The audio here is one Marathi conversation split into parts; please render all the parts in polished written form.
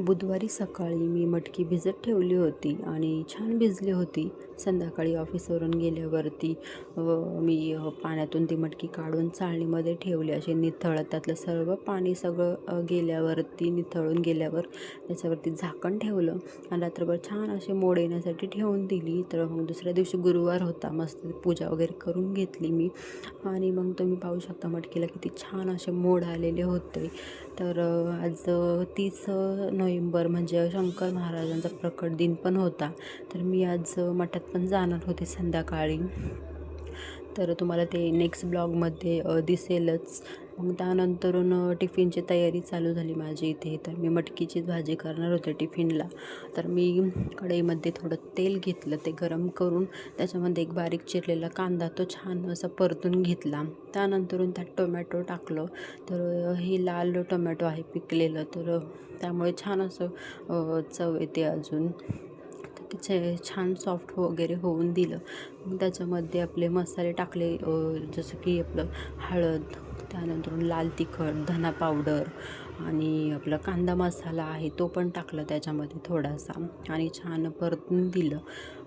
बुधवारी सकाळी मी मटकी भिजत ठेवली होती आणि छान भिजली होती. संध्याकाळी ऑफिसवरून गेल्यावरती मी पाण्यातून ती मटकी काढून चाळणीमध्ये ठेवली अशी निथळत. त्यातलं सर्व पाणी सगळं गेल्यावरती निथळून गेल्यावर त्याच्यावरती झाकण ठेवलं आणि रात्रभर छान असे मोड येण्यासाठी ठेवून दिली. तर मग दुसऱ्या दिवशी गुरुवार होता, मस्त पूजा वगैरे करून घेतली मी आणि मग तुम्ही पाहू शकता मटकीला किती छान असे मोड आलेले होते. तर आज 30 नोव्हेंबर म्हणजे शंकर महाराजांचा प्रकट दिन पण होता. तर मी आज मठात पण जाणार होते संध्याकाळी. तर तुम्हाला ते नेक्स्ट ब्लॉगमध्ये दिसेलच. मग त्यानंतरून टिफिनची तयारी चालू झाली माझी इथे. तर मी मटकीचीच भाजी करणार होते टिफिनला. तर मी कढईमध्ये थोडं तेल घेतलं, ते गरम करून त्याच्यामध्ये एक बारीक चिरलेला कांदा तो छान असा परतून घेतला. त्यानंतरून त्यात टोमॅटो टाकलं. तर हे लाल टोमॅटो आहे पिकलेलं, तर त्यामुळे छान असं चव येते अजून. तर ते छान सॉफ्ट वगैरे होऊन दिलं. मग त्याच्यामध्ये आपले मसाले टाकले, जसं की आपलं हळद, त्यानंतर लाल तिखट, धना पावडर आणि आपला कांदा मसाला आहे तो पण टाकला त्याच्यामध्ये थोडासा आणि छान परतून दिलं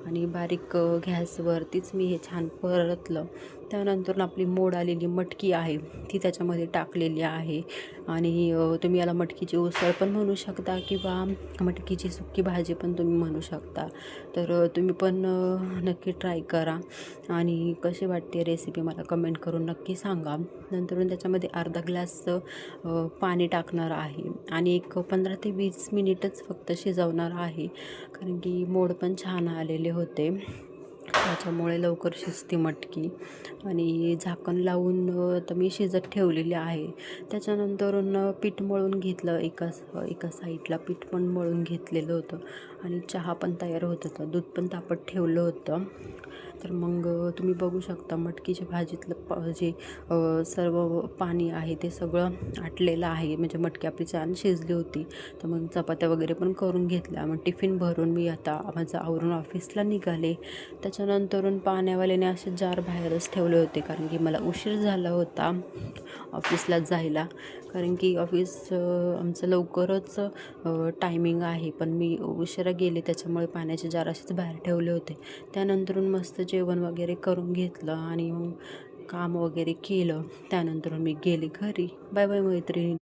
आणि बारीक गॅसवरतीच मी हे छान परतलं. त्यानंतर आपली मोड आलेली मटकी आहे ती त्याच्यामध्ये टाकलेली आहे आणि तुम्ही याला मटकीची उसळ पण म्हणू शकता किंवा मटकीची सुकी भाजी पण तुम्ही म्हणू शकता. तर तुम्ही पण नक्की ट्राय करा आणि कशी वाटते रेसिपी मला कमेंट करून नक्की सांगा. नंतरून त्याच्यामध्ये अर्धा ग्लास पाणी टाकणार आहे आणि एक 15 ते 20 मिनिटच फक्त शिजवणार आहे, कारण की मोड पण छान आलेले होते, त्याच्यामुळे लवकर शिजते मटकी. आणि झाकण लावून तर मी शिजत ठेवलेली आहे. त्याच्यानंतरून पीठ मळून घेतलं, एका साईडला पीठ पण मळून घेतलेलं होतं आणि चहा पण तयार होत होता, दूध पण तापत ठेवलं होतं. तर मग तुम्ही बघू शकता मटकीच्या भाजीतलं जे सर्व पाणी आहे ते सगळं आटलेलं आहे, म्हणजे मटकी आपली छान शिजली होती. तर मग चपात्या वगैरे पण करून घेतल्या. मग टिफिन भरून मी आता माझं आवरून ऑफिसला निघाले. त्याच्यानंतरून पाण्यावाल्याने असे जार बाहेरच ठेवले होते, कारण की मला उशीर झाला होता ऑफिसला जायला, कारण की ऑफिस आमचं लवकरच टायमिंग आहे, पण मी उशिरा गेले त्याच्यामुळे पाण्याचे जार असेच बाहेर ठेवले होते. त्यानंतरून मस्त जेवण वगैरे करून घेतलं आणि मग काम वगैरे केलं. त्यानंतर मी गेले घरी. बाय बाय मैत्रिणी.